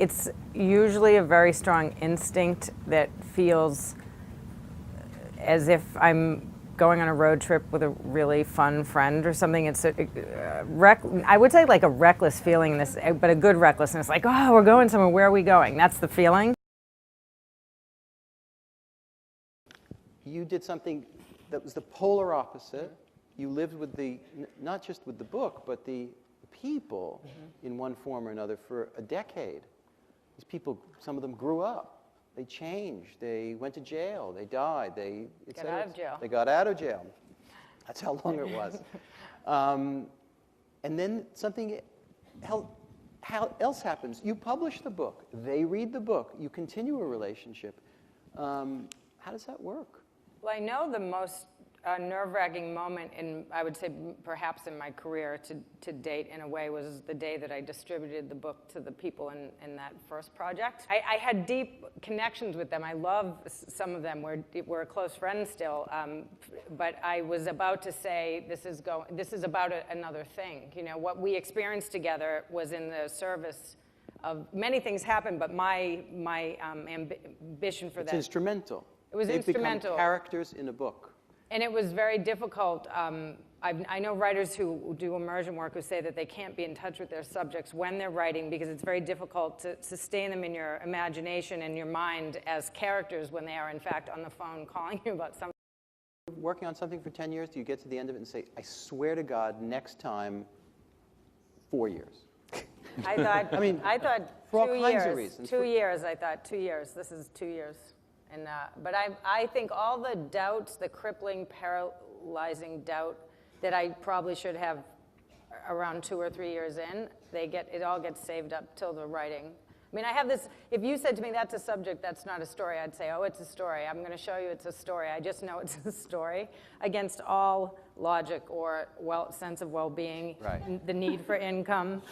It's usually a very strong instinct that feels as if I'm going on a road trip with a really fun friend or something. It's I would say like a reckless feeling, but a good recklessness. Like, oh, we're going somewhere. Where are we going? That's the feeling. You did something that was the polar opposite. You lived with not just with the book, but the people in one form or another for a decade. These people, some of them grew up. They changed. They went to jail. They died. They got out of jail. They got out of jail. That's how long it was. And then something else happens. You publish the book. They read the book. You continue a relationship. How does that work? Well, I know the most nerve-wracking moment I would say perhaps in my career to date in a way was the day that I distributed the book to the people in that first project. I had deep connections with them. I love some of them. We're close friends still. But I was about to say, this is about another thing. You know, what we experienced together was in the service of many things happened, but my ambition for that. It's instrumental. It was instrumental. They've become characters in a book. And it was very difficult. I know writers who do immersion work who say that they can't be in touch with their subjects when they're writing because it's very difficult to sustain them in your imagination and your mind as characters when they are, in fact, on the phone calling you about something. Working on something for 10 years, do you get to the end of it and say, I swear to God, next time, 4 years? I thought, I thought for 2 all years. Kinds of reasons. 2 years, I thought, 2 years. This is 2 years. And, but I think all the doubts, the crippling, paralyzing doubt that I probably should have around 2 or 3 years in, it all gets saved up till the writing. I mean, I have this, if you said to me, that's a subject, that's not a story, I'd say, oh, it's a story. I'm going to show you it's a story. I just know it's a story against all logic or sense of well-being, right. The need for income,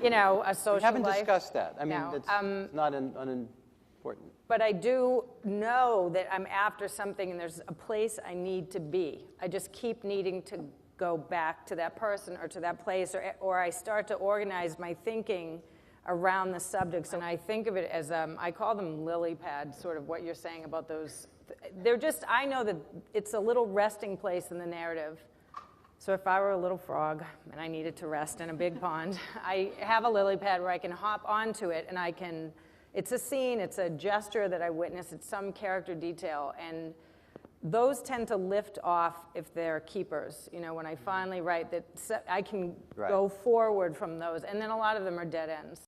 you know, a social life. We haven't discussed that. I mean, No. it's not unimportant. But I do know that I'm after something and there's a place I need to be. I just keep needing to go back to that person or to that place, or I start to organize my thinking around the subjects, and I think of it as, I call them lily pads, sort of what you're saying about those. They're just, I know that it's a little resting place in the narrative. So if I were a little frog and I needed to rest in a big pond, I have a lily pad where I can hop onto it and I can, it's a scene, it's a gesture that I witness, it's some character detail, and those tend to lift off if they're keepers. You know, when I finally write that, I can go forward from those, and then a lot of them are dead ends.